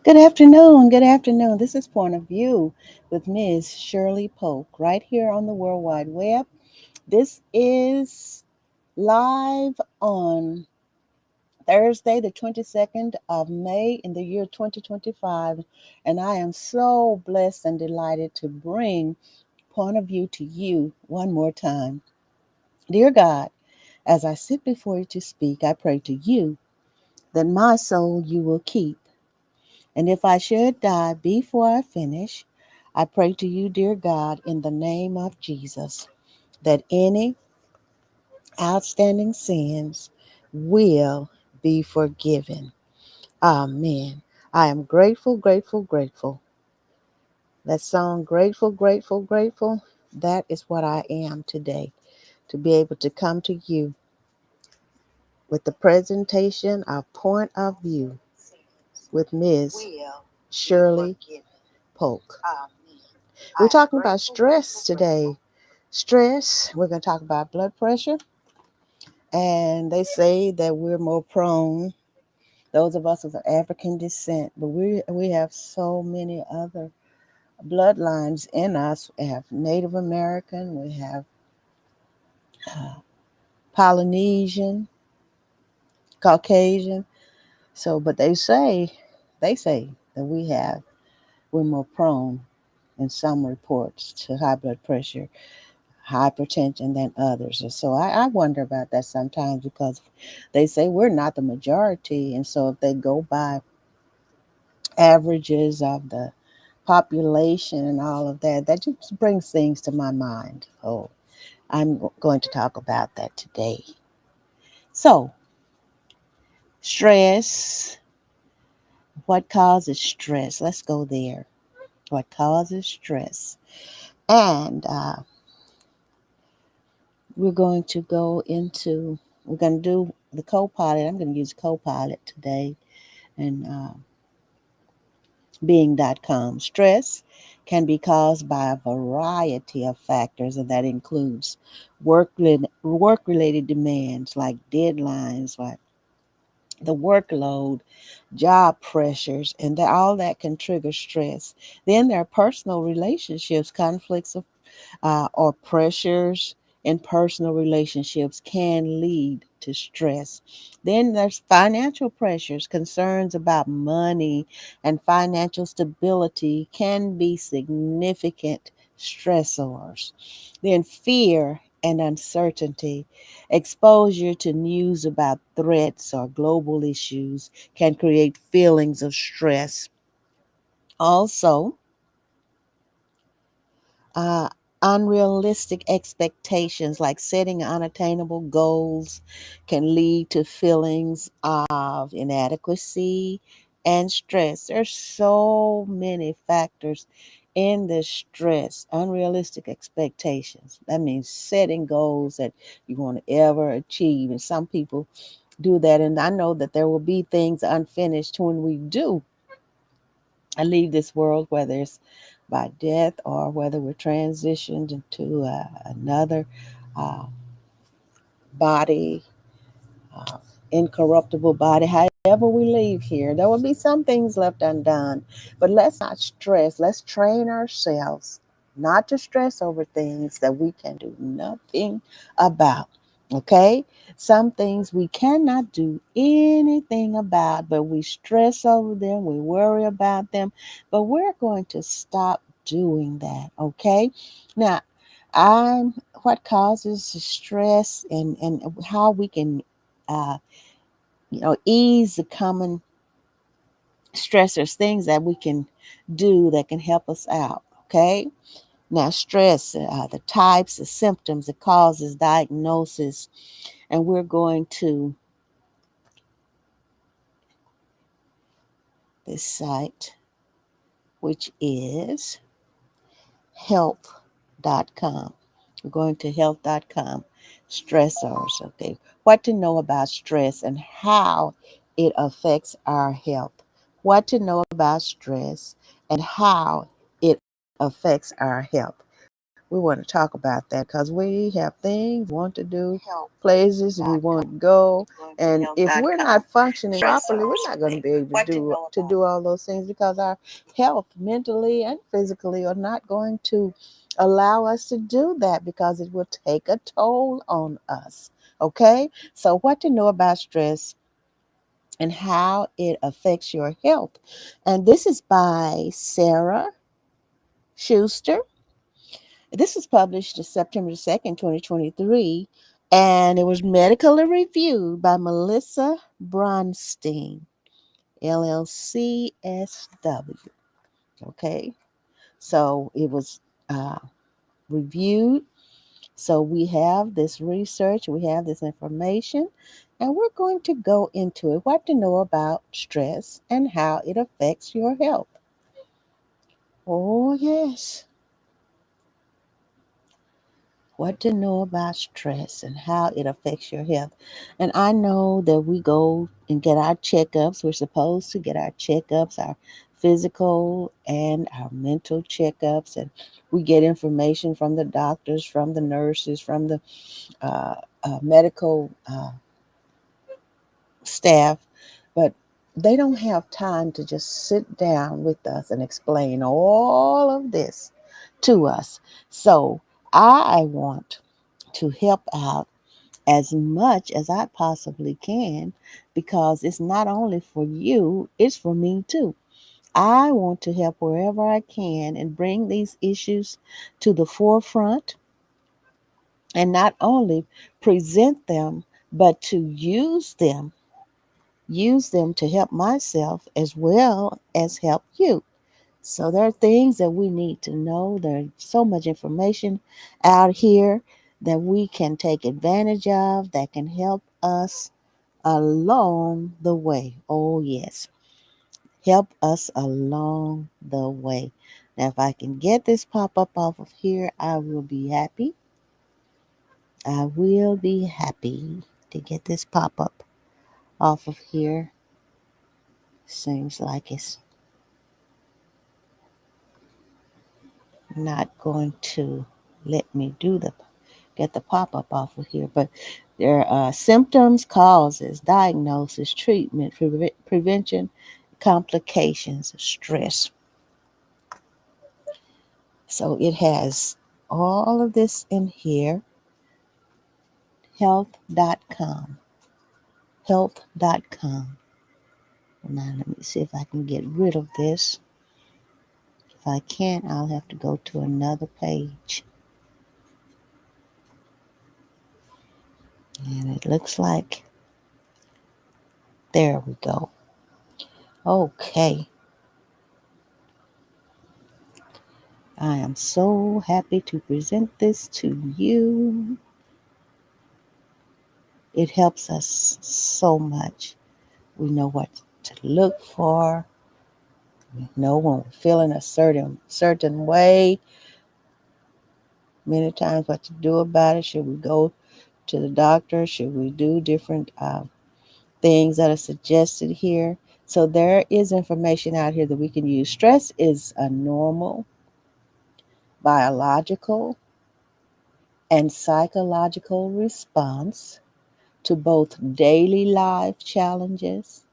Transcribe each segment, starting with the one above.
Good afternoon. Good afternoon. This is Point of View with Ms. Shirley Polk right here on the World Wide Web. This is live on Thursday, the 22nd of May in the year 2025. And I am so blessed and delighted to bring Point of View to you one more time. Dear God, as I sit before you to speak, I pray to you that my soul you will keep. And if I should die before I finish, I pray to you, dear God, in the name of Jesus, that any outstanding sins will be forgiven. Amen. I am grateful, grateful, grateful. That song, Grateful, Grateful, Grateful, that is what I am today, to be able to come to you with the presentation of Point of View with Ms. Shirley Polk. We're talking about stress today. Stress, we're going to talk about blood pressure. And they say that we're more prone, those of us of African descent, but we have so many other bloodlines in us. We have Native American, we have uh, Polynesian, Caucasian. So, but they say that we're more prone in some reports to high blood pressure, hypertension than others. And so I wonder about that sometimes because they say we're not the majority. And so if they go by averages of the population and all of that, that just brings things to my mind. Oh, I'm going to talk about that today. So, stress. What causes stress? Let's go there. What causes stress? And we're going to go into, we're going to do the co-pilot. I'm going to use co-pilot today and being.com. Stress can be caused by a variety of factors, and that includes work-related demands like deadlines, like the workload, job pressures, and all that can trigger stress. Then there are personal relationships, conflicts of or pressures in personal relationships can lead to stress. Then there's financial pressures, concerns about money and financial stability can be significant stressors. Then fear and uncertainty, exposure to news about threats or global issues can create feelings of stress. Also, uh, unrealistic expectations like setting unattainable goals can lead to feelings of inadequacy and stress. There's so many factors in this stress. Unrealistic expectations, that means setting goals that you want to ever achieve, and some people do that, and I know that there will be things unfinished when we do and leave this world, whether it's by death or whether we're transitioned into another uh, body, uh, incorruptible body. However, we leave here, there will be some things left undone. But let's not stress. Let's train ourselves not to stress over things that we can do nothing about. Okay? Some things we cannot do anything about, but we stress over them, we worry about them, but we're going to stop doing that. Okay? Now, I'm what causes stress and how we can uh, ease the common stressors, things that we can do that can help us out. Okay. Now, stress, the types, the symptoms, the causes, diagnosis, and we're going to this site, which is health.com. We're going to health.com. Stressors. Okay. What to know about stress and how it affects our health. What to know about stress and how it affects our health. We want to talk about that because we have things we want to do, places we want to go, and if we're not functioning properly, we're not going to be able to do all those things because our health, mentally and physically, are not going to allow us to do that because it will take a toll on us. Okay, so what to know about stress and how it affects your health, and this is by Sarah Schuster. This was published September 2nd, 2023, and it was medically reviewed by Melissa Bronstein, LLCSW. Okay, so it was reviewed. So we have this research, we have this information, and we're going to go into it. What to know about stress and how it affects your health. Oh, yes. What to know about stress and how it affects your health. And I know that we go and get our checkups. We're supposed to get our checkups, our physical and our mental checkups. And we get information from the doctors, from the nurses, from the medical staff. But they don't have time to just sit down with us and explain all of this to us. So I want to help out as much as I possibly can because it's not only for you, it's for me too. I want to help wherever I can and bring these issues to the forefront and not only present them, but to use them to help myself as well as help you. So there are things that we need to know. There's so much information out here that we can take advantage of that can help us along the way. Oh, yes. Help us along the way. Now, if I can get this pop up off of here, I will be happy. I will be happy to get this pop up off of here. Seems like it's not going to let me get the pop up off of here. But there are symptoms, causes, diagnosis, treatment, prevention, complications, stress. So it has all of this in here. Health.com. Health.com. Now let me see if I can get rid of this. If I can't, I'll have to go to another page. And it looks like there we go. Okay. I am so happy to present this to you. It helps us so much. We know what to look for. We know when we're feeling a certain way. Many times what to do about it. Should we go to the doctor? Should we do different things that are suggested here? So there is information out here that we can use. Stress is a normal, biological, and psychological response to both daily life challenges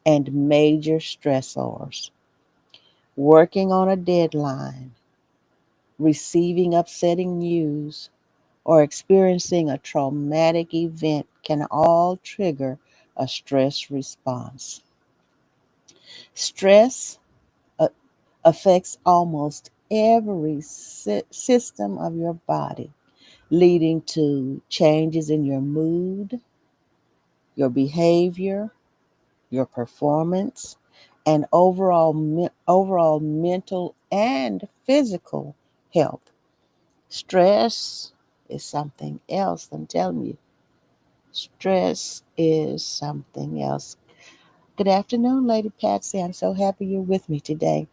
and major stressors. Working on a deadline, receiving upsetting news, or experiencing a traumatic event can all trigger a stress response. Stress uh, affects almost every system of your body, leading to changes in your mood, your behavior, your performance, and overall mental and physical health. Stress is something else, I'm telling you. Stress is something else. Good afternoon, Lady Patsy. I'm so happy you're with me today.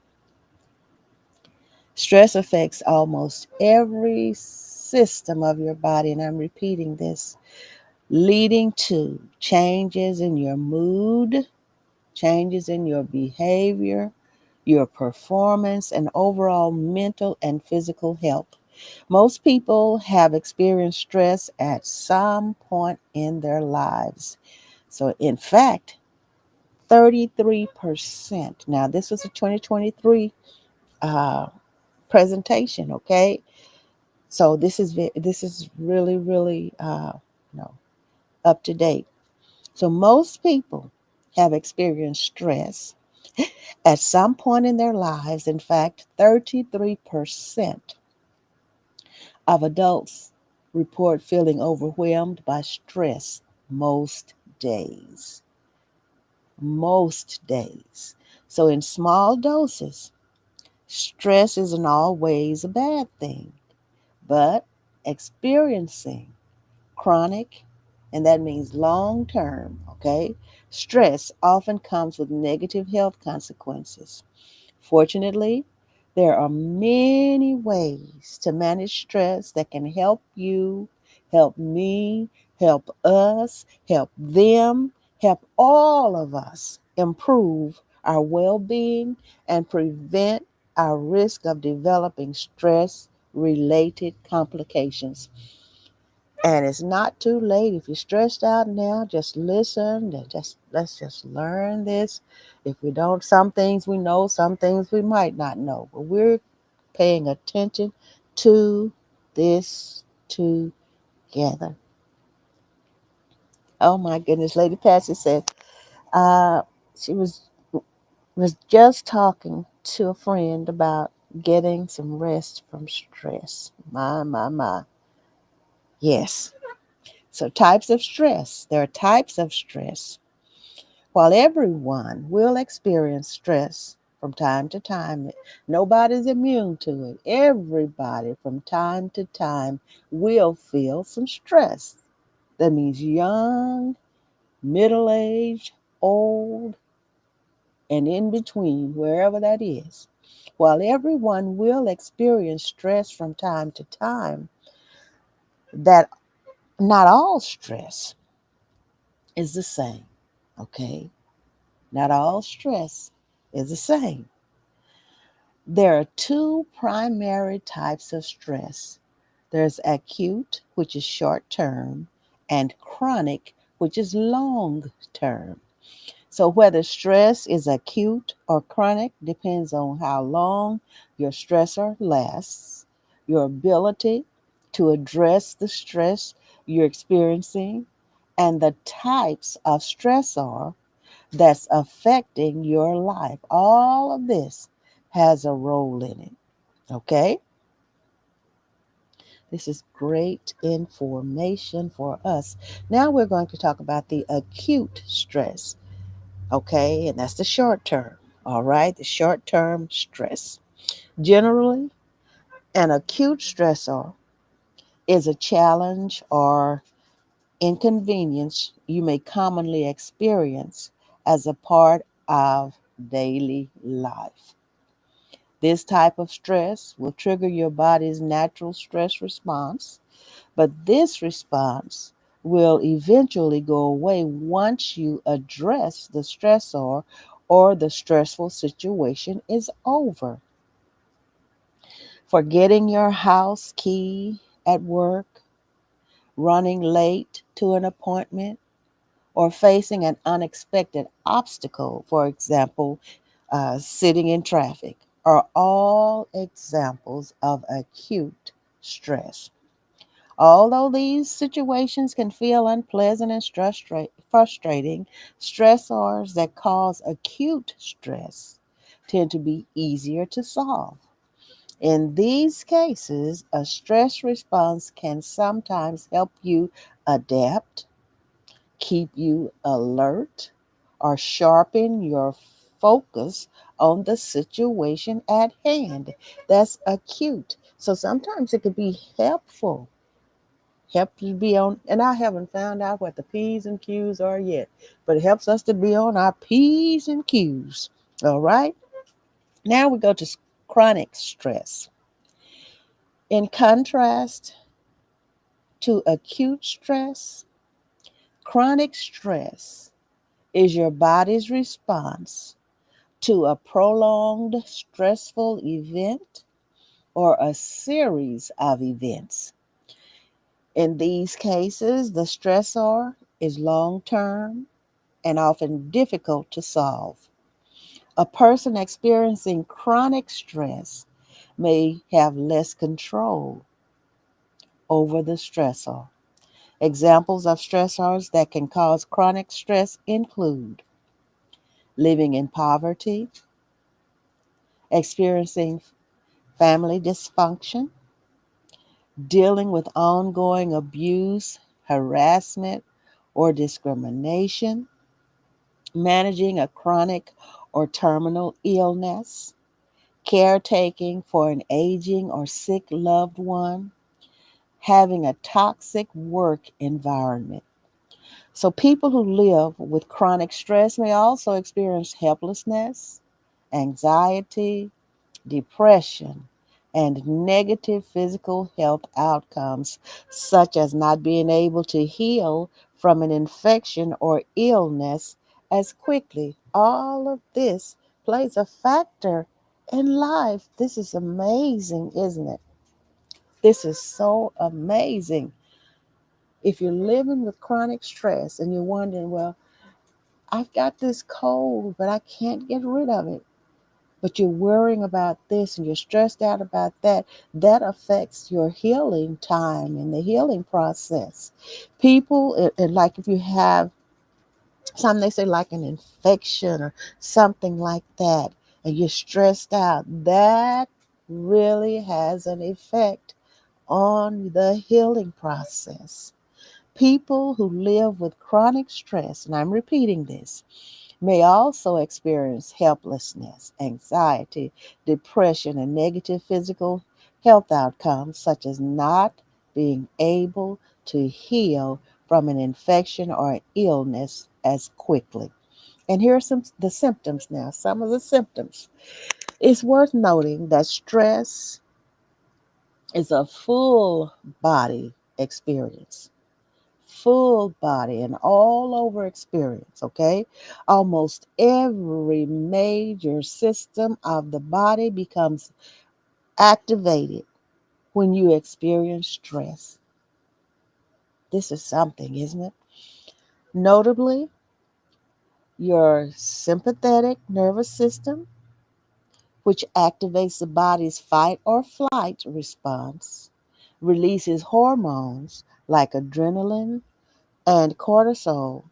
Stress affects almost every system of your body, and I'm repeating this, leading to changes in your mood, changes in your behavior, your performance, and overall mental and physical health. Most people have experienced stress at some point in their lives. So, in fact, 33%. Now, this was a 2023 uh, presentation, okay? So this is really, really, you know, up to date. So most people have experienced stress at some point in their lives. In fact, 33% of adults report feeling overwhelmed by stress most days. Most days. So, in small doses, stress isn't always a bad thing, but experiencing chronic, and that means long term, okay? Stress often comes with negative health consequences. Fortunately, there are many ways to manage stress that can help you, help me, help us, help them, help all of us improve our well being and prevent our risk of developing stress related complications. And it's not too late. If you're stressed out now, just listen. Let's just learn this. If we don't, some things we know, some things we might not know. But we're paying attention to this together. Oh my goodness. Lady Patsy said uh, she was just talking to a friend about getting some rest from stress. My. Yes. So types of stress. There are types of stress. While everyone will experience stress from time to time, nobody's immune to it. Everybody from time to time will feel some stress. That means young, middle aged, old, and in between, wherever that is. While everyone will experience stress from time to time, that not all stress is the same. Okay? Not all stress is the same. There are two primary types of stress. There's acute, which is short term, and chronic, which is long term. So, whether stress is acute or chronic depends on how long your stressor lasts, your ability to address the stress you're experiencing, and the types of stressor that's affecting your life. All of this has a role in it. Okay? This is great information for us. Now we're going to talk about the acute stress. Okay? And that's the short term. All right? The short term stress. Generally, an acute stressor is a challenge or inconvenience you may commonly experience as a part of daily life. This type of stress will trigger your body's natural stress response, but this response will eventually go away once you address the stressor or the stressful situation is over. Forgetting your house key at work, running late to an appointment, or facing an unexpected obstacle, for example, sitting in traffic, are all examples of acute stress. Although these situations can feel unpleasant and frustrating, stressors that cause acute stress tend to be easier to solve. In these cases, a stress response can sometimes help you adapt, keep you alert, or sharpen your focus on the situation at hand. That's acute. So sometimes it could be helpful. Help you be on, and I haven't found out what the P's and Q's are yet, but it helps us to be on our P's and Q's. All right. Now we go to chronic stress. In contrast to acute stress, chronic stress is your body's response to a prolonged stressful event or a series of events. In these cases, the stressor is long term and often difficult to solve. A person experiencing chronic stress may have less control over the stressor. Examples of stressors that can cause chronic stress include living in poverty, experiencing family dysfunction, dealing with ongoing abuse, harassment, or discrimination, managing a chronic or terminal illness, caretaking for an aging or sick loved one, having a toxic work environment. So, people who live with chronic stress may also experience helplessness, anxiety, depression, and negative physical health outcomes, such as not being able to heal from an infection or illness as quickly. All of this plays a factor in life. This is amazing, isn't it? This is so amazing. If you're living with chronic stress and you're wondering, well, I've got this cold, but I can't get rid of it, but you're worrying about this and you're stressed out about that, that affects your healing time and the healing process. People, like if you have some, they say like an infection or something like that, and you're stressed out, that really has an effect on the healing process. People who live with chronic stress, and I'm repeating this, may also experience helplessness, anxiety, depression, and negative physical health outcomes, such as not being able to heal from an infection or an illness as quickly. And here are some the symptoms now. Some of the symptoms. It's worth noting that stress is a full body experience, full body and all over experience, okay? Almost every major system of the body becomes activated when you experience stress. This is something, isn't it? Notably, your sympathetic nervous system, which activates the body's fight or flight response, releases hormones like adrenaline and cortisol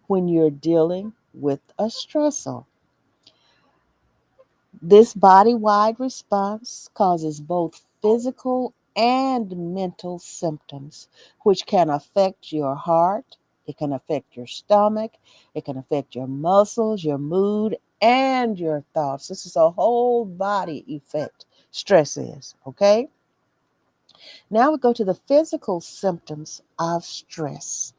when you're dealing with a stressor. This body wide response causes both physical and mental symptoms, which can affect your heart, it can affect your stomach, it can affect your muscles, your mood, and your thoughts. This is a whole body effect. Stress is, okay? Now we go to the physical symptoms of stress.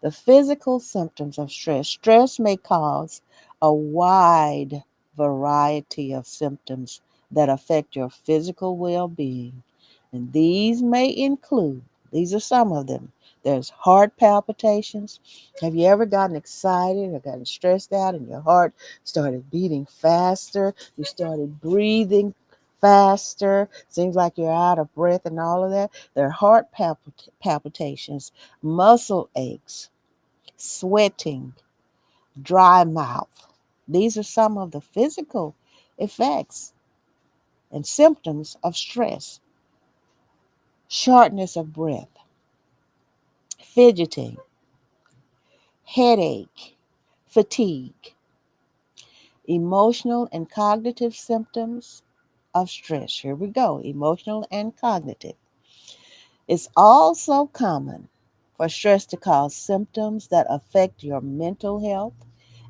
The physical symptoms of stress. Stress may cause a wide variety of symptoms that affect your physical well being. And these may include, these are some of them. There's heart palpitations. Have you ever gotten excited or gotten stressed out and your heart started beating faster? You started breathing faster. Seems like you're out of breath and all of that. There are heart palpitations, muscle aches, sweating, dry mouth. These are some of the physical effects and symptoms of stress. Shortness of breath, fidgeting, headache, fatigue, emotional and cognitive symptoms of stress. Here we go, emotional and cognitive. It's also common for stress to cause symptoms that affect your mental health,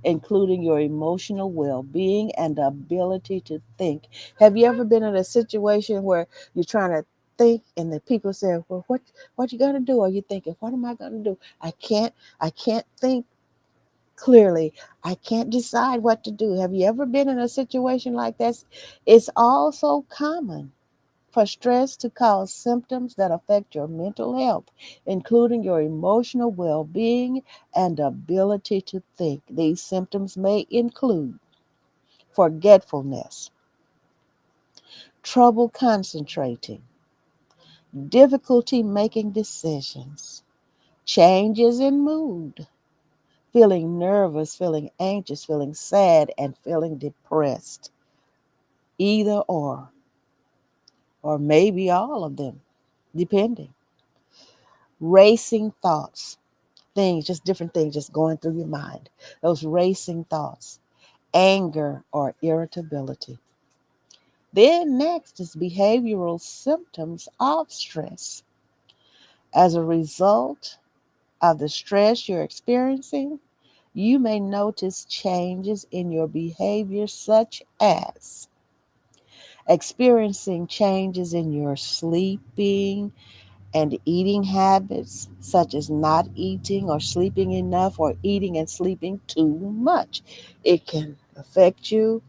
including your emotional well being and the ability to think. Have you ever been in a situation where you're trying to think and the people say, well, what you gonna do? Or you thinking, what am I gonna do? I can't think clearly. I can't decide what to do. Have you ever been in a situation like that? It's also common for stress to cause symptoms that affect your mental health, including your emotional well being and ability to think. These symptoms may include forgetfulness, trouble concentrating, difficulty making decisions, changes in mood, feeling nervous, feeling anxious, feeling sad, and feeling depressed. Either or maybe all of them, depending. Racing thoughts, things, just different things just going through your mind. Those racing thoughts, anger or irritability. Then next is behavioral symptoms of stress. As a result of the stress you're experiencing, you may notice changes in your behavior, such as experiencing changes in your sleeping and eating habits, such as not eating or sleeping enough or eating and sleeping too much. It can affect you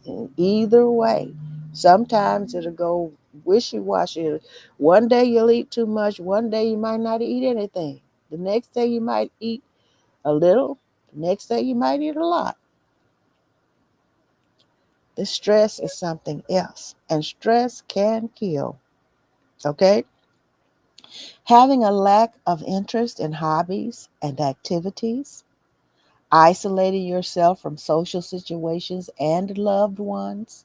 in either way. Sometimes it'll go wishy washy. One day you'll eat too much, one day you might not eat anything. The next day you might eat a little, the next day you might eat a lot. The stress is something else, and stress can kill. Okay? Having a lack of interest in hobbies and activities, isolating yourself from social situations and loved ones,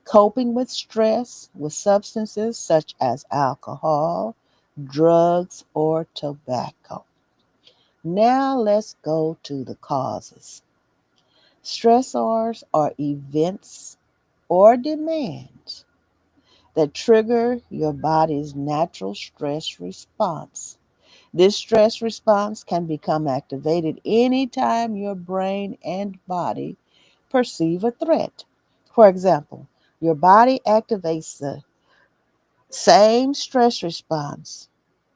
coping with stress with substances such as alcohol, drugs, or tobacco. Now let's go to the causes. Stressors are events or demands that trigger your body's natural stress response. This stress response can become activated anytime your brain and body perceive a threat. For example, your body activates the same stress response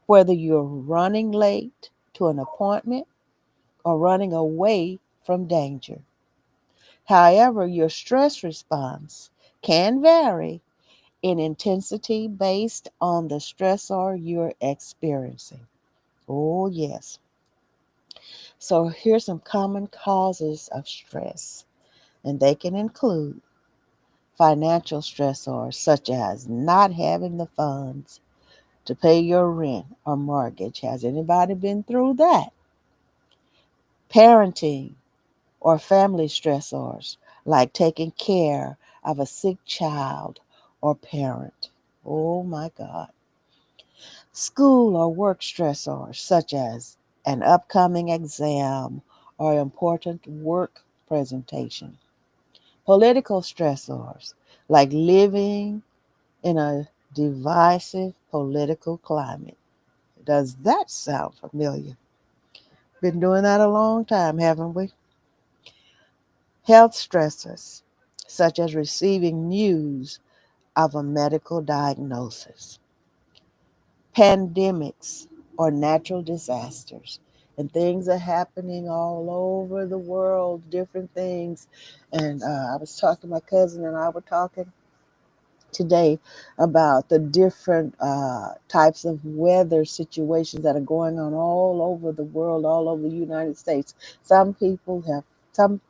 whether you're running late to an appointment or running away from danger. However, your stress response can vary in intensity based on the stressor you're experiencing. Oh, yes. So, here's some common causes of stress, and they can include financial stressors such as not having the funds to pay your rent or mortgage. Has anybody been through that? Parenting or family stressors like taking care of a sick child or parent. Oh my God. School or work stressors such as an upcoming exam or important work presentation. Political stressors like living in a divisive political climate. Does that sound familiar? Been doing that a long time, haven't we? Health stressors, such as receiving news of a medical diagnosis, pandemics or natural disasters, and things are happening all over the world, different things. And I was talking to my cousin, and I were talking today about the different types of weather situations that are going on all over the world, all over the United States. Some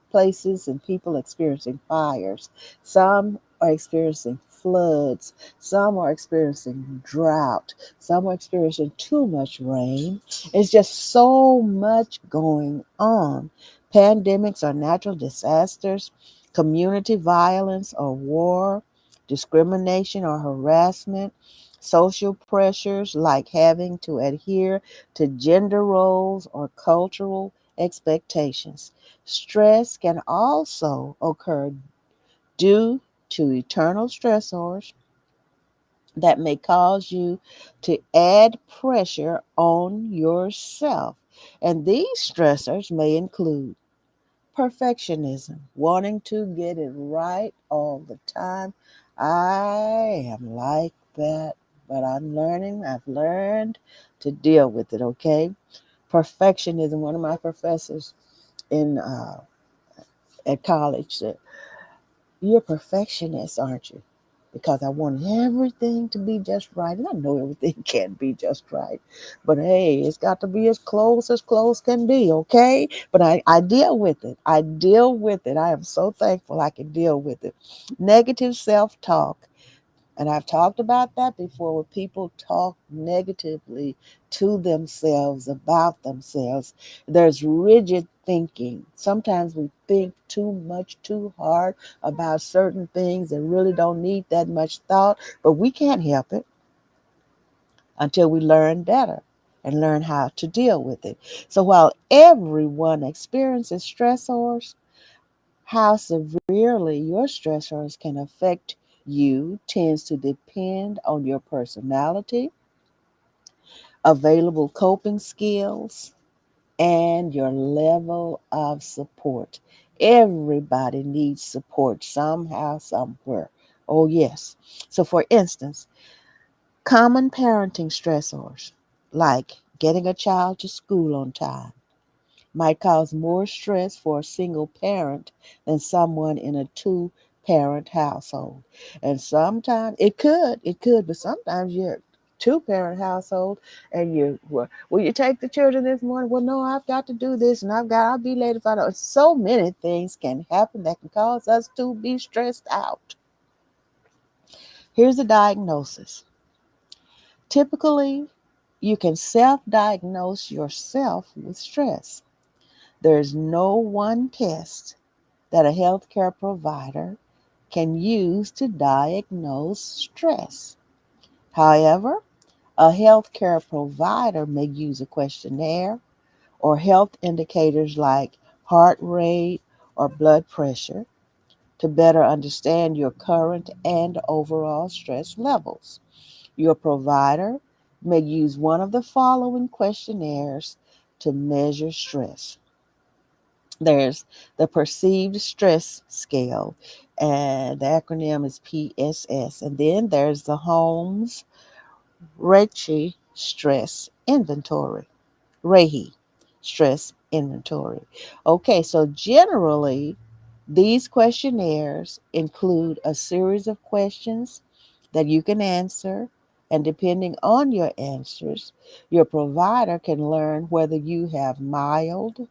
places and people experiencing fires. Some are experiencing floods. Some are experiencing drought. Some are experiencing too much rain. It's just so much going on. Pandemics or natural disasters, community violence or war, discrimination or harassment, social pressures like having to adhere to gender roles or cultural expectations. Stress can also occur due to internal stressors that may cause you to add pressure on yourself. And these stressors may include perfectionism, wanting to get it right all the time. I am like that, but I've learned to deal with it, okay? Perfectionism, one of my professors in at college said, "You're a perfectionist, aren't you?" Because I want everything to be just right. And I know everything can't be just right. But hey, it's got to be as close can be, okay? But I deal with it. I deal with it. I am so thankful I can deal with it. Negative self talk And I've talked about that before, where people talk negatively to themselves about themselves. There's rigid thinking. Sometimes we think too much, too hard about certain things that really don't need that much thought, but we can't help it until we learn better and learn how to deal with it. So while everyone experiences stressors, how severely your stressors can affect you tends to depend on your personality, available coping skills, and your level of support. Everybody needs support somehow, somewhere. Oh, yes. So, for instance, common parenting stressors like getting a child to school on time might cause more stress for a single parent than someone in a two-parent household. And sometimes it could, but sometimes you're two-parent household and you will you take the children this morning? Well, no, I've got to do this and I'll be late if I don't. So many things can happen that can cause us to be stressed out. Here's a diagnosis. Typically, you can self-diagnose yourself with stress. There's no one test that a healthcare provider can use to diagnose stress. However, a healthcare provider may use a questionnaire or health indicators like heart rate or blood pressure to better understand your current and overall stress levels. Your provider may use one of the following questionnaires to measure stress. There's the perceived stress scale, and the acronym is PSS. And then there's the Holmes Rahe stress inventory. Rahe stress inventory. Okay, so generally, these questionnaires include a series of questions that you can answer, and depending on your answers, your provider can learn whether you have mild,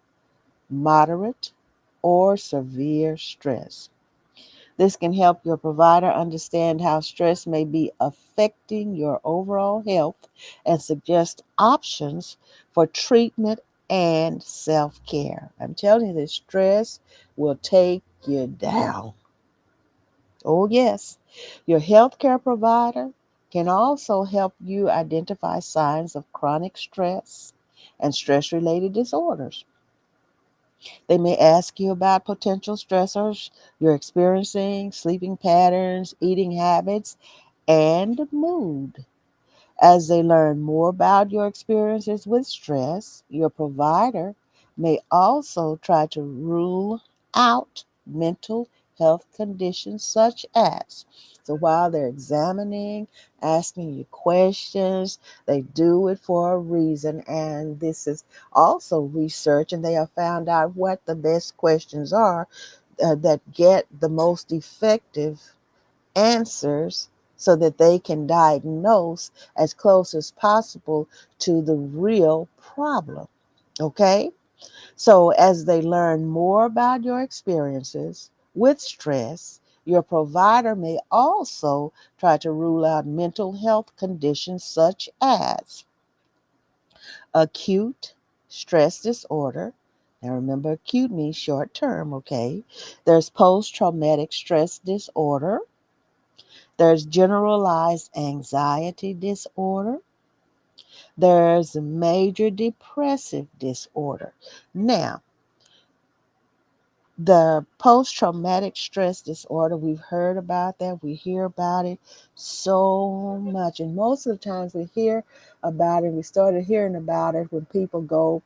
moderate, or severe stress. This can help your provider understand how stress may be affecting your overall health and suggest options for treatment and self care. I'm telling you, this stress will take you down. Oh, yes. Your healthcare provider can also help you identify signs of chronic stress and stress related disorders. They may ask you about potential stressors you're experiencing, sleeping patterns, eating habits, and mood. As they learn more about your experiences with stress, your provider may also try to rule out mental health conditions such as. So while they're examining, asking you questions, they do it for a reason. And this is also research, and they have found out what the best questions are that get the most effective answers so that they can diagnose as close as possible to the real problem. Okay? So, as they learn more about your experiences with stress, your provider may also try to rule out mental health conditions such as acute stress disorder. Now remember, acute means short term, okay? There's post traumatic stress disorder. There's generalized anxiety disorder. There's major depressive disorder. Now, the post traumatic stress disorder, we've heard about that. We hear about it so much. And most of the times we hear about it, we started hearing about it when people go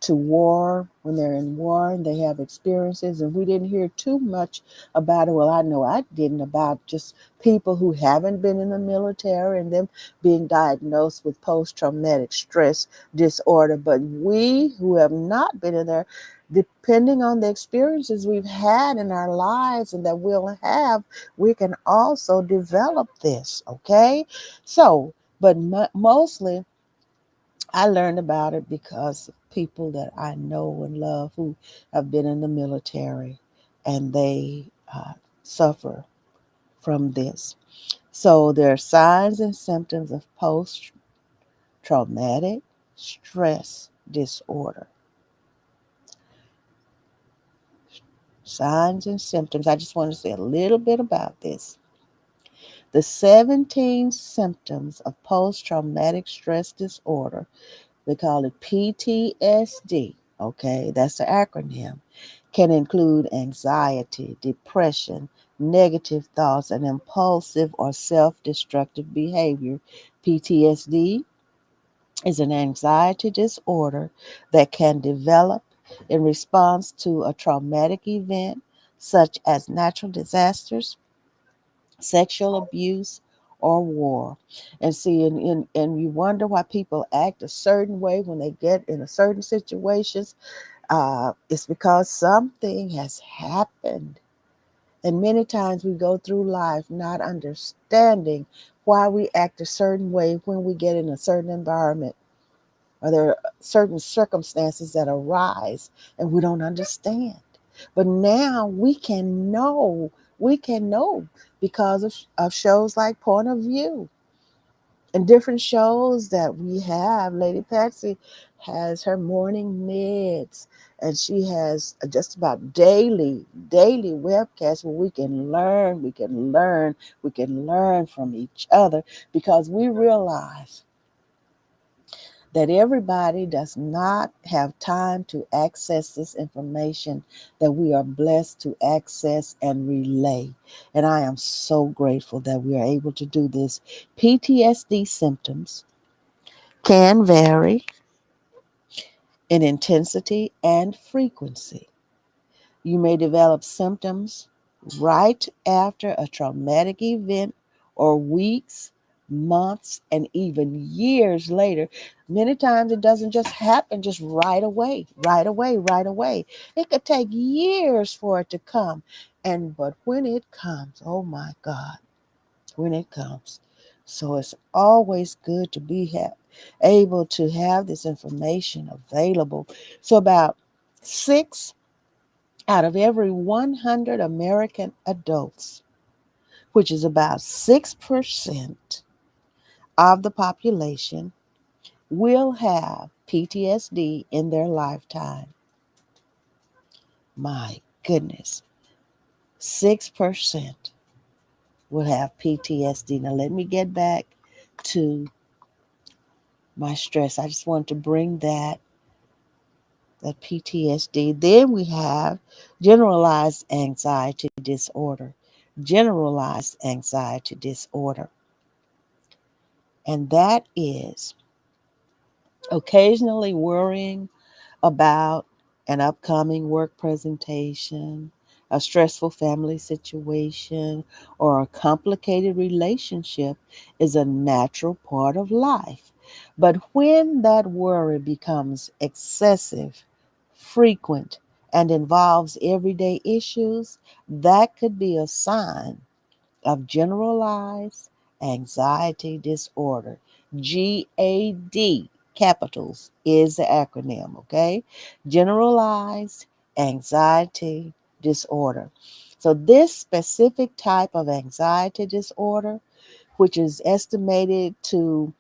to war, when they're in war and they have experiences, and we didn't hear too much about it. Well, I know I didn't, about just people who haven't been in the military and them being diagnosed with post-traumatic stress disorder. But we who have not been in there, depending on the experiences we've had in our lives and that we'll have, we can also develop this, okay? So, but mostly I learned about it because of people that I know and love who have been in the military, and they suffer from this. So there are signs and symptoms of post traumatic stress disorder. Signs and symptoms. I just want to say a little bit about this. The 17 symptoms of post traumatic stress disorder, we call it PTSD, okay, that's the acronym, can include anxiety, depression, negative thoughts, and impulsive or self destructive behavior. PTSD is an anxiety disorder that can develop in response to a traumatic event such as natural disasters, sexual abuse, or war. And see, and you wonder why people act a certain way when they get in a certain situations. It's because something has happened. And many times we go through life not understanding why we act a certain way when we get in a certain environment, or there are certain circumstances that arise and we don't understand. But now we can know because of shows like Point of View and different shows that we have. Lady Patsy has her morning meds, and she has just about daily webcasts where we can learn from each other because we realize that everybody does not have time to access this information that we are blessed to access and relay. And I am so grateful that we are able to do this. PTSD symptoms can vary in intensity and frequency. You may develop symptoms right after a traumatic event or weeks, months, and even years later. Many times it doesn't just happen just right away. It could take years for it to come. And but when it comes, oh my God, when it comes. So it's always good to be able to have this information available. So about 6 out of every 100 American adults, which is about 6% of the population, will have PTSD in their lifetime. My goodness, 6% will have PTSD. Now, let me get back to my stress. I just want to bring that PTSD. Then we have generalized anxiety disorder. Generalized anxiety disorder. And that is occasionally worrying about an upcoming work presentation, a stressful family situation, or a complicated relationship is a natural part of life. But when that worry becomes excessive, frequent, and involves everyday issues, that could be a sign of generalized anxiety disorder. GAD, capitals, is the acronym, okay? Generalized anxiety disorder. So, this specific type of anxiety disorder, which is estimated to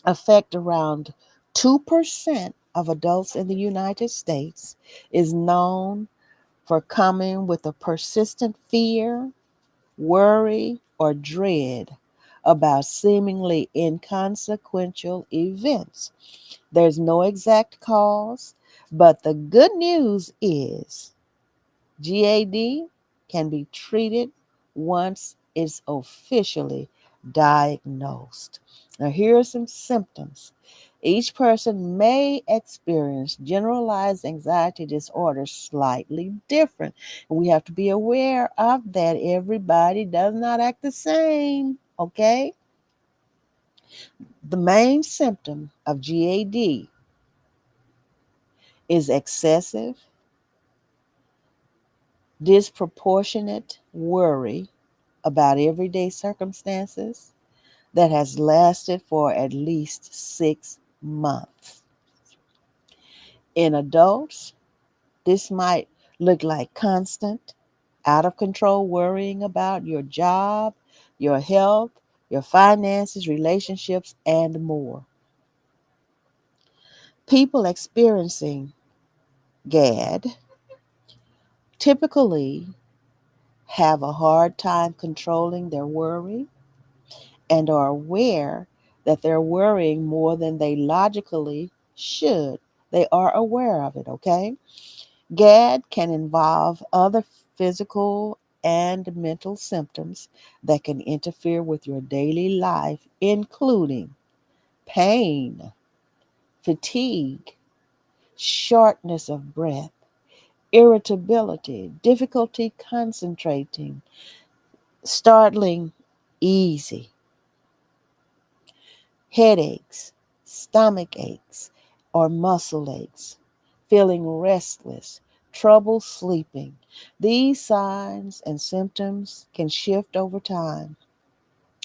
affect around 2% of adults in the United States, is known for coming with a persistent fear, worry, or dread about seemingly inconsequential events. There's no exact cause, but the good news is GAD can be treated once it's officially diagnosed. Now, here are some symptoms. Each person may experience generalized anxiety disorder slightly different. We have to be aware of that. Everybody does not act the same, okay? The main symptom of GAD is excessive, disproportionate worry about everyday circumstances that has lasted for at least 6 months. In adults, this might look like constant, out of control worrying about your job, your health, your finances, relationships, and more. People experiencing GAD typically have a hard time controlling their worry and are aware that they're worrying more than they logically should. They are aware of it, okay? GAD can involve other physical and mental symptoms that can interfere with your daily life, including pain, fatigue, shortness of breath, irritability, difficulty concentrating, startling easy, headaches, stomach aches, or muscle aches, feeling restless, trouble sleeping. These signs and symptoms can shift over time.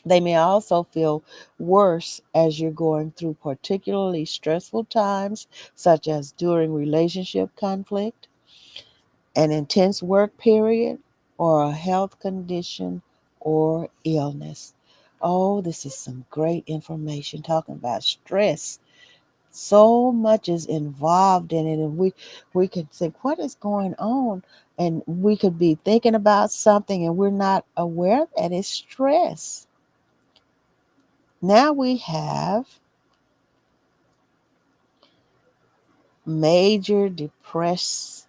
They may also feel worse as you're going through particularly stressful times, such as during relationship conflict, an intense work period, or a health condition or illness. Oh, this is some great information talking about stress. So much is involved in it, and we could think, what is going on? And we could be thinking about something and we're not aware that it's stress. Now we have major depression,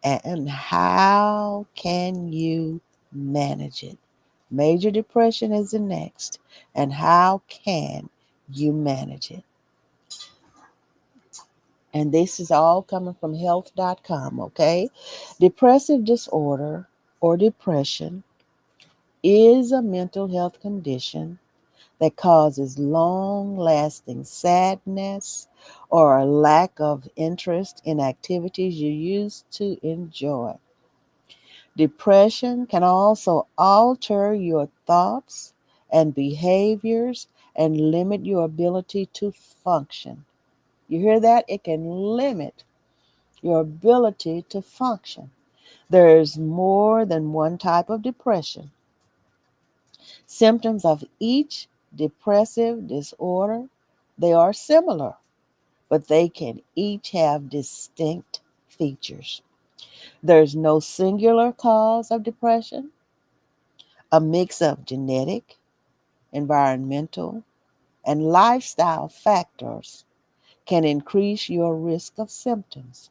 and how can you manage it? Major depression is the next, and how can you manage it? And this is all coming from health.com, okay? Depressive disorder or depression is a mental health condition that causes long lasting sadness or a lack of interest in activities you used to enjoy. Depression can also alter your thoughts and behaviors and limit your ability to function. You hear that? It can limit your ability to function. There's more than one type of depression. Symptoms of each depressive disorder, they are similar, but they can each have distinct features. There's no singular cause of depression. A mix of genetic, environmental, and lifestyle factors can increase your risk of symptoms.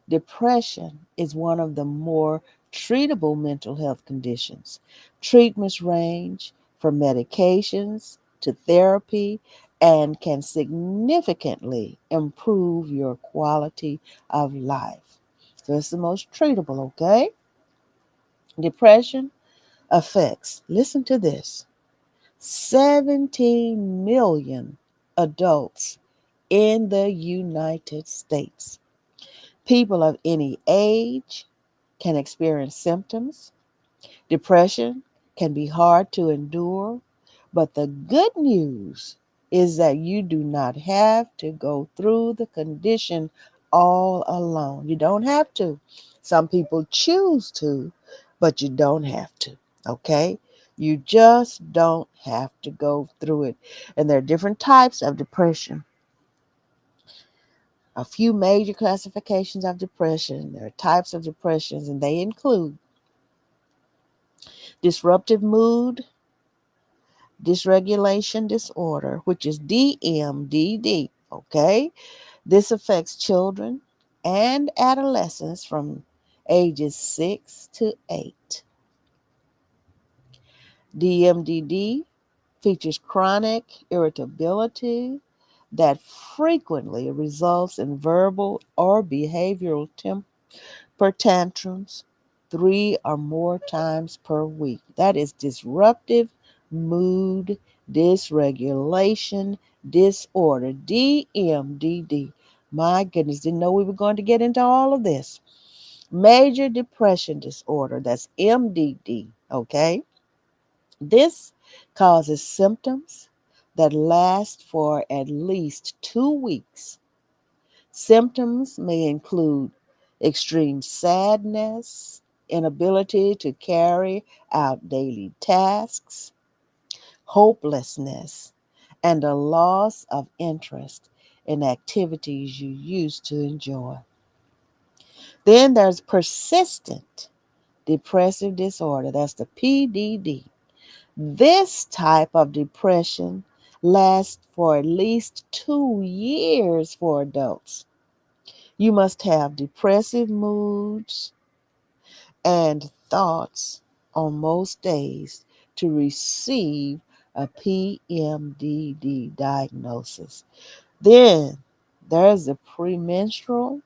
Depression is one of the more treatable mental health conditions. Treatments range from medications to therapy and can significantly improve your quality of life. So it's the most treatable, okay? Depression affects, listen to this, 17 million adults in the United States. People of any age can experience symptoms. Depression can be hard to endure, but the good news is that you do not have to go through the condition all alone. You don't have to. Some people choose to, but you don't have to. Okay? You just don't have to go through it. And there are different types of depression. A few major classifications of depression. There are types of depressions, and they include disruptive mood dysregulation disorder, which is DMDD. Okay, this affects children and adolescents from ages 6 to 8. DMDD features chronic irritability that frequently results in verbal or behavioral temper tantrums 3 or more times per week. That is disruptive mood dysregulation disorder, DMDD. My goodness, didn't know we were going to get into all of this. Major depression disorder, that's MDD, okay? This causes symptoms that last for at least 2 weeks. Symptoms may include extreme sadness, inability to carry out daily tasks, hopelessness, and a loss of interest in activities you used to enjoy. Then there's persistent depressive disorder. That's the PDD. This type of depression lasts for at least 2 years for adults. You must have depressive moods and thoughts on most days to receive a PMDD diagnosis. Then there's the premenstrual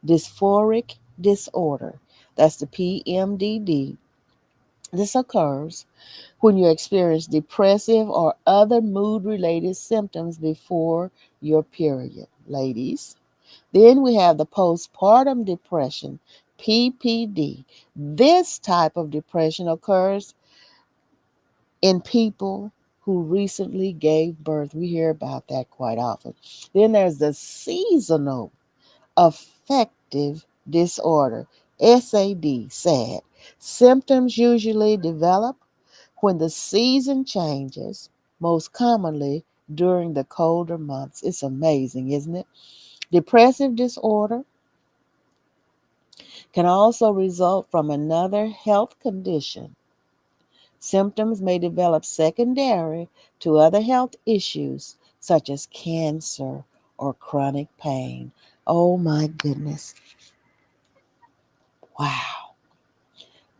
dysphoric disorder. That's the PMDD. This occurs when you experience depressive or other mood related symptoms before your period, ladies. Then we have the postpartum depression, PPD. This type of depression occurs in people who recently gave birth. We hear about that quite often. Then there's the seasonal affective disorder, SAD, SAD. Symptoms usually develop when the season changes, most commonly during the colder months. It's amazing, isn't it? Depressive disorder can also result from another health condition. Symptoms may develop secondary to other health issues such as cancer or chronic pain. Oh my goodness. Wow.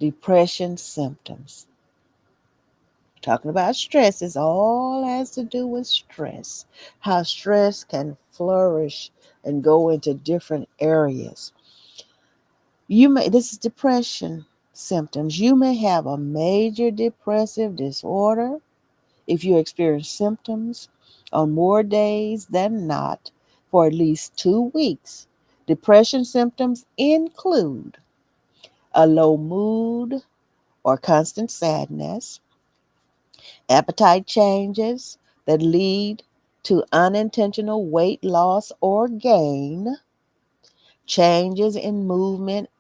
Depression symptoms. Talking about stress, it all has to do with stress. How stress can flourish and go into different areas. This is depression symptoms. You may have a major depressive disorder if you experience symptoms on more days than not for at least 2 weeks. Depression symptoms include a low mood or constant sadness, appetite changes that lead to unintentional weight loss or gain, changes in movement,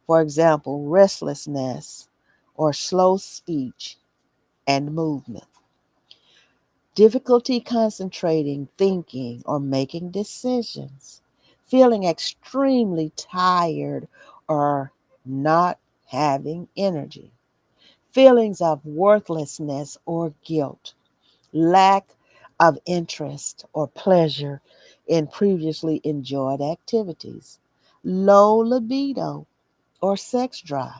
for example, restlessness or slow speech and movement, difficulty concentrating, thinking, or making decisions, feeling extremely tired or not having energy, feelings of worthlessness or guilt, lack of interest or pleasure in previously enjoyed activities, low libido or sex drive,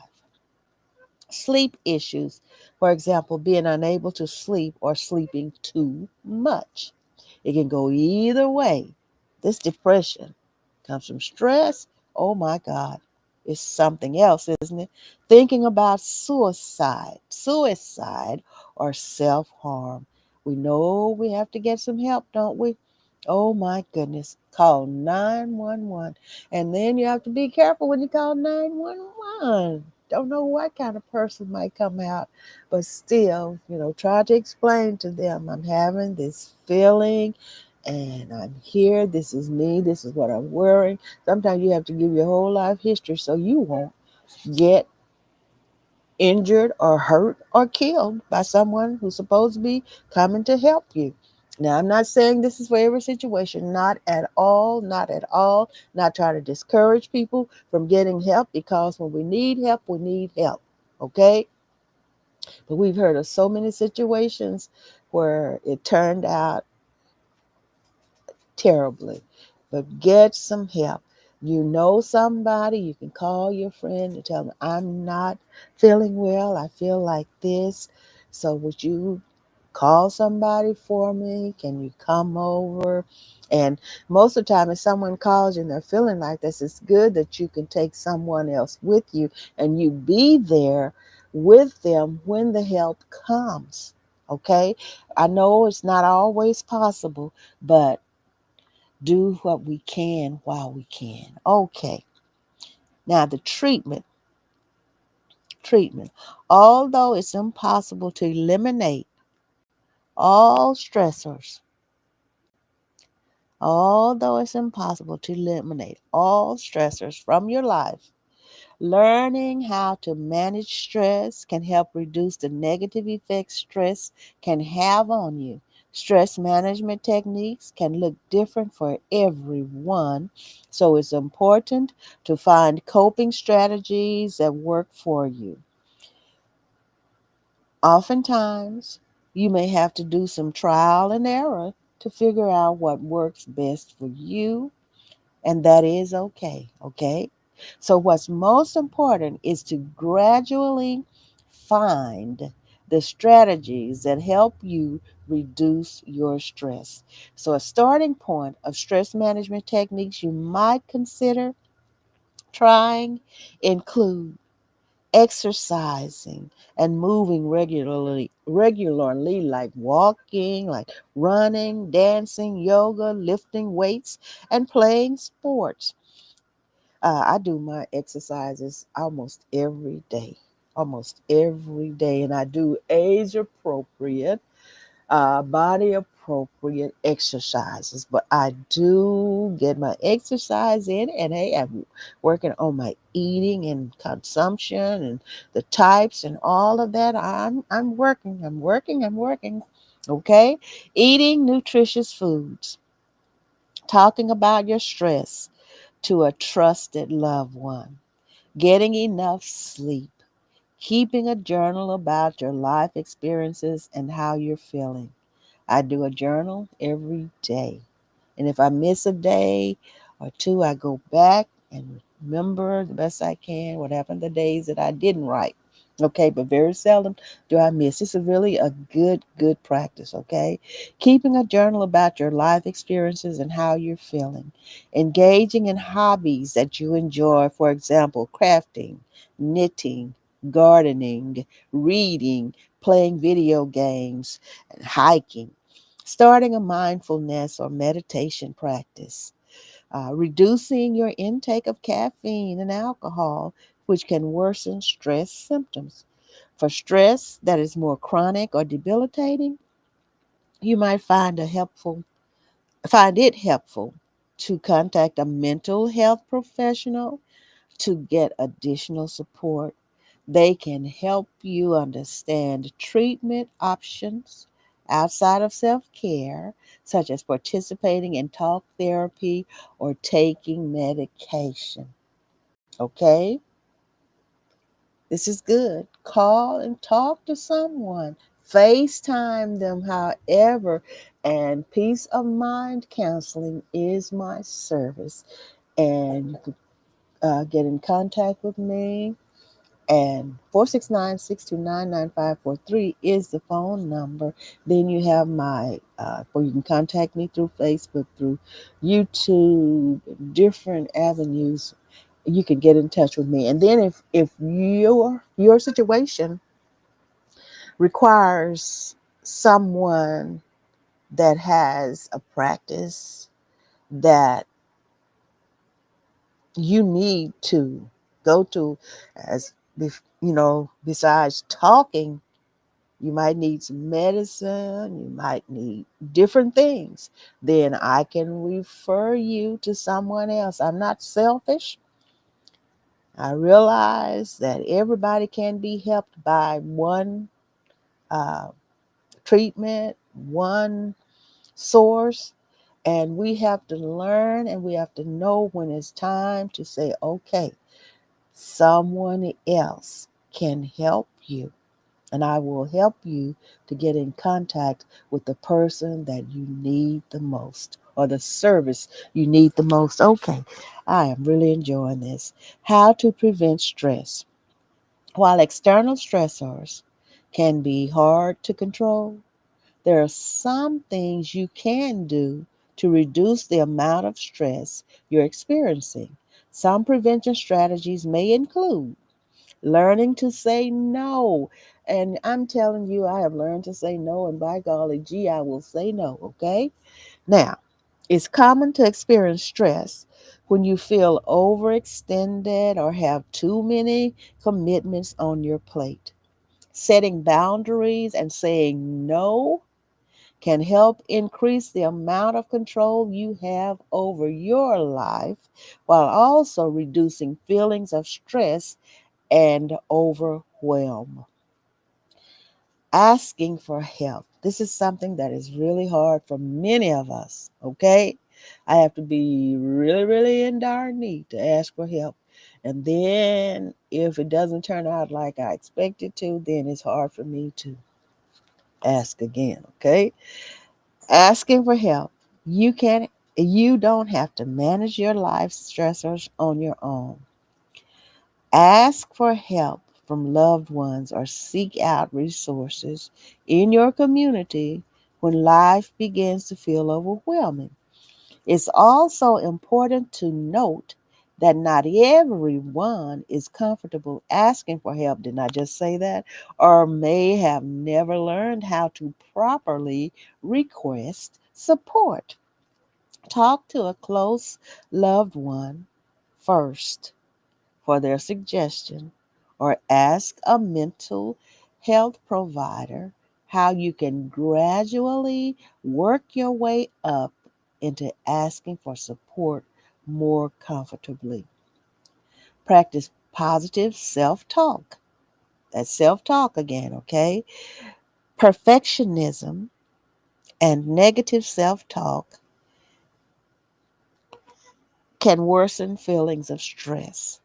sleep issues, for example, being unable to sleep or sleeping too much. It can go either way. This depression comes from stress. Oh my God. It's something else, isn't it? Thinking about suicide or self harm. We know we have to get some help, don't we? Oh my goodness. Call 911. And then you have to be careful when you call 911. Don't know what kind of person might come out, but still, try to explain to them I'm having this feeling and I'm here. This is me. This is what I'm wearing. Sometimes you have to give your whole life history so you won't get injured or hurt or killed by someone who's supposed to be coming to help you. Now, I'm not saying this is for every situation, not at all, not at all. Not trying to discourage people from getting help because when we need help, we need help. Okay? But we've heard of so many situations where it turned out terribly. But get some help. You know somebody, you can call your friend and tell them, I'm not feeling well. I feel like this. So would you call somebody for me? Can you come over? And most of the time, if someone calls you and they're feeling like this, it's good that you can take someone else with you and you be there with them when the help comes. Okay? I know it's not always possible, but do what we can while we can. Okay. Now the treatment. Although it's impossible to eliminate all stressors, although it's impossible to eliminate all stressors from your life, Learning how to manage stress can help reduce the negative effects stress can have on you. Stress management techniques can look different for everyone, so it's important to find coping strategies that work for you. Oftentimes, you may have to do some trial and error to figure out what works best for you, and that is okay. Okay. So, what's most important is to gradually find the strategies that help you reduce your stress. So, a starting point of stress management techniques you might consider trying include exercising and moving regularly, like walking, like running, dancing, yoga, lifting weights, and playing sports. I do my exercises almost every day, and I do age appropriate, body appropriate exercises. But I do get my exercise in, and hey, I'm working on my eating and consumption and the types and all of that. I'm working. Okay, eating nutritious foods, talking about your stress to a trusted loved one, getting enough sleep, keeping a journal about your life experiences and how you're feeling. I do a journal every day. And if I miss a day or two, I go back and remember the best I can what happened the days that I didn't write. Okay, but very seldom do I miss. This is really a good practice, okay? Keeping a journal about your life experiences and how you're feeling. Engaging in hobbies that you enjoy, for example, crafting, knitting, gardening, reading, playing video games, and hiking. Starting a mindfulness or meditation practice, reducing your intake of caffeine and alcohol, which can worsen stress symptoms. For stress that is more chronic or debilitating, you might find it helpful to contact a mental health professional to get additional support. They can help you understand treatment options outside of self care, such as participating in talk therapy or taking medication. Okay? This is good. Call and talk to someone. FaceTime them, however. And peace of mind counseling is my service. And get in contact with me. And 469-629-9543 is the phone number. Then you have my, where you can contact me through Facebook, through YouTube, different avenues. You can get in touch with me. And then if your situation requires someone that has a practice that you need to go to, besides talking, you might need some medicine, you might need different things, then I can refer you to someone else. I'm not selfish. I realize that everybody can be helped by one uh, treatment, one source, and we have to learn and we have to know when it's time to say, okay, someone else can help you. And I will help you to get in contact with the person that you need the most or the service you need the most. Okay, I am really enjoying this. How to prevent stress. While external stressors can be hard to control, there are some things you can do to reduce the amount of stress you're experiencing. Some prevention strategies may include learning to say no. And I'm telling you, I have learned to say no, and by golly gee, I will say no, okay? Now, it's common to experience stress when you feel overextended or have too many commitments on your plate. Setting boundaries and saying no can help increase the amount of control you have over your life while also reducing feelings of stress and overwhelm. Asking for help. This is something that is really hard for many of us, okay? I have to be really, really in dire need to ask for help. And then if it doesn't turn out like I expect it to, then it's hard for me to ask again, okay? Asking for help. You can you don't have to manage your life stressors on your own. Ask for help from loved ones or seek out resources in your community when life begins to feel overwhelming. It's also important to note that not everyone is comfortable asking for help. Didn't I just say that? Or may have never learned how to properly request support. Talk to a close loved one first for their suggestion, or ask a mental health provider how you can gradually work your way up into asking for support more comfortably. Practice positive self talk. That's self talk again, okay? Perfectionism and negative self talk can worsen feelings of stress.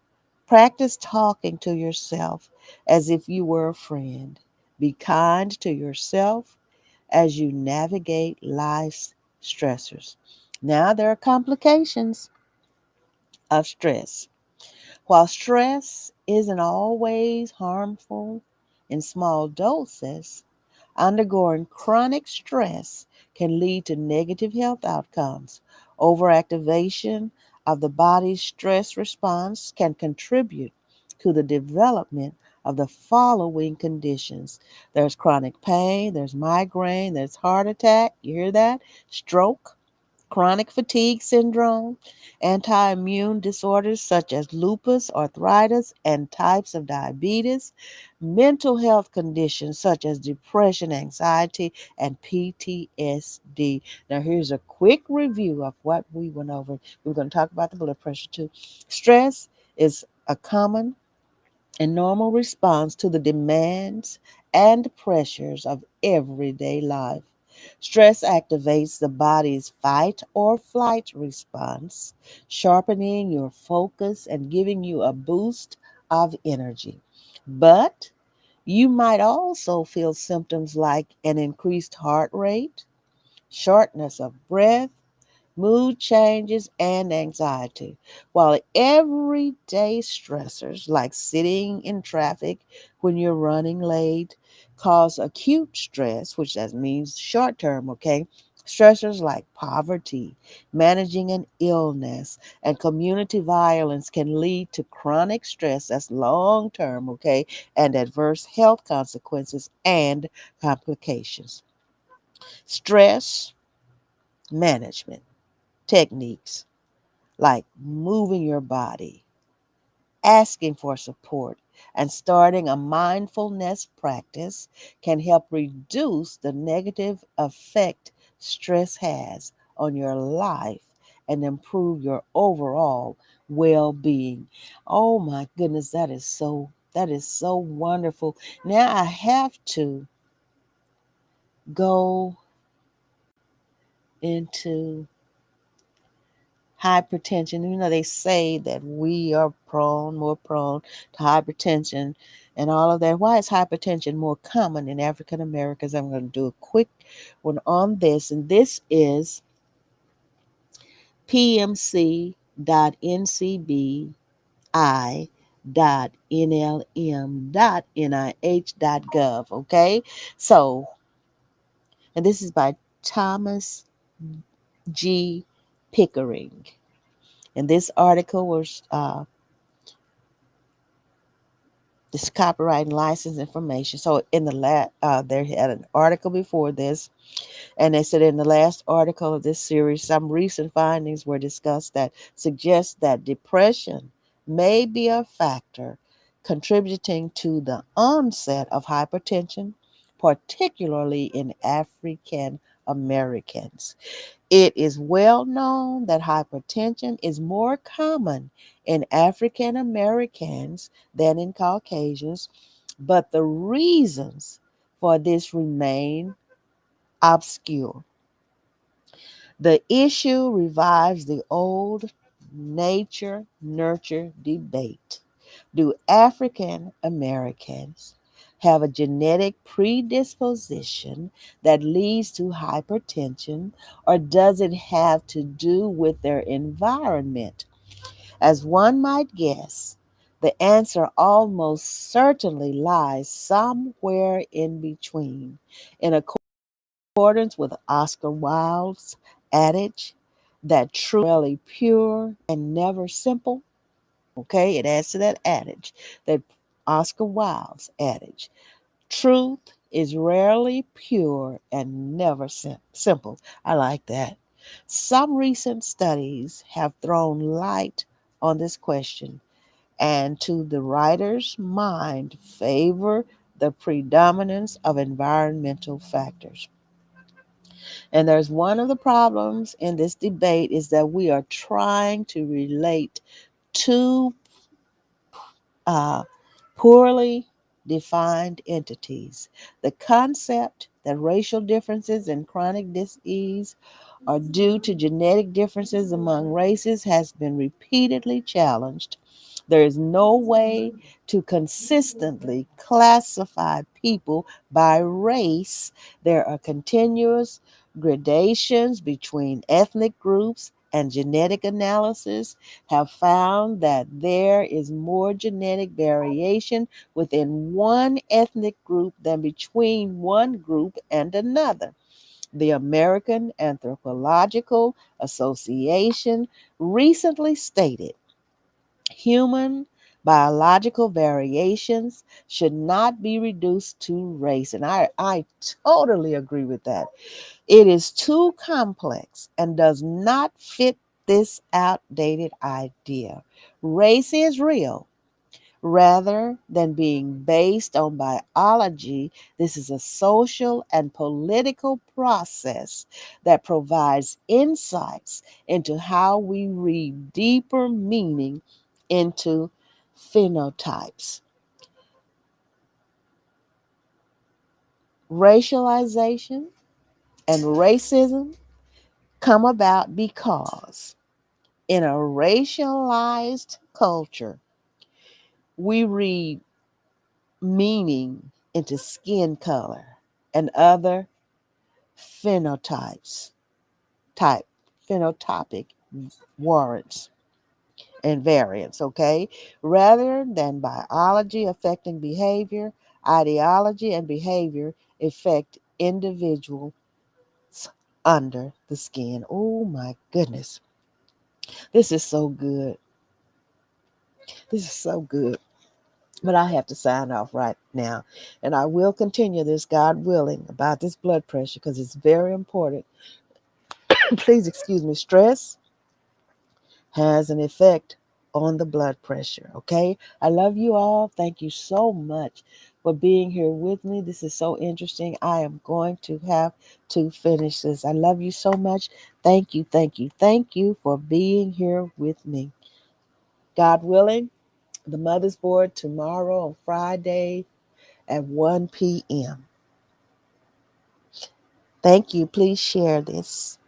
Practice talking to yourself as if you were a friend. Be kind to yourself as you navigate life's stressors. Now, there are complications of stress. While stress isn't always harmful in small doses, undergoing chronic stress can lead to negative health outcomes. Overactivation of the body's stress response can contribute to the development of the following conditions. There's chronic pain, there's migraine, there's heart attack, you hear that? Stroke, chronic fatigue syndrome, autoimmune disorders such as lupus, arthritis, and types of diabetes, mental health conditions such as depression, anxiety, and PTSD. Now, here's a quick review of what we went over. We're going to talk about the blood pressure too. Stress is a common and normal response to the demands and pressures of everyday life. Stress activates the body's fight or flight response, sharpening your focus and giving you a boost of energy. But you might also feel symptoms like an increased heart rate, shortness of breath, mood changes, and anxiety. While everyday stressors like sitting in traffic when you're running late cause acute stress, which that means short term, okay? Stressors like poverty, managing an illness, and community violence can lead to chronic stress that's long term, okay, and adverse health consequences and complications. Stress management techniques like moving your body, asking for support, and starting a mindfulness practice can help reduce the negative effect stress has on your life and improve your overall well-being. Oh my goodness, that is so wonderful. Now I have to go into hypertension. They say that we are more prone to hypertension and all of that. Why is hypertension more common in African Americans? I'm going to do a quick one on this, and this is pmc.ncbi.nlm.nih.gov. Okay, so, and this is by Thomas G. Pickering. And this article was this copyright and license information. So in the they had an article before this, and they said in the last article of this series, some recent findings were discussed that suggest that depression may be a factor contributing to the onset of hypertension, particularly in African Americans. It is well known that hypertension is more common in African Americans than in Caucasians, but the reasons for this remain obscure. The issue revives the old nature nurture debate. Do African Americans have a genetic predisposition that leads to hypertension, or does it have to do with their environment? As one might guess, the answer almost certainly lies somewhere in between. In accordance with Oscar Wilde's adage that truth is really pure and never simple. Okay, it adds to that adage, that Oscar Wilde's adage. Truth is rarely pure and never simple. I like that. Some recent studies have thrown light on this question, and to the writer's mind, favor the predominance of environmental factors. And there's one of the problems in this debate is that we are trying to relate two uh, poorly defined entities. The concept that racial differences and chronic disease are due to genetic differences among races has been repeatedly challenged. There is no way to consistently classify people by race. There are continuous gradations between ethnic groups, and genetic analysis have found that there is more genetic variation within one ethnic group than between one group and another. The American Anthropological Association recently stated human biological variations should not be reduced to race. And I totally agree with that. It is too complex and does not fit this outdated idea. Race is real. Rather than being based on biology, this is a social and political process that provides insights into how we read deeper meaning into phenotypes. Racialization and racism come about because in a racialized culture, we read meaning into skin color and other phenotypes, type, phenotypic warrants and variants, okay? Rather than biology affecting behavior, ideology and behavior affect individuals under the skin. Oh my goodness. This is so good. This is so good. But I have to sign off right now. And I will continue this, God willing, about this blood pressure because it's very important. Please excuse me. Stress has an effect on the blood pressure. Okay. I love you all. Thank you so much for being here with me. This is so interesting. I am going to have to finish this. I love you so much. Thank you. Thank you. Thank you for being here with me. God willing, the Mother's Board tomorrow on Friday at 1 p.m. Thank you. Please share this.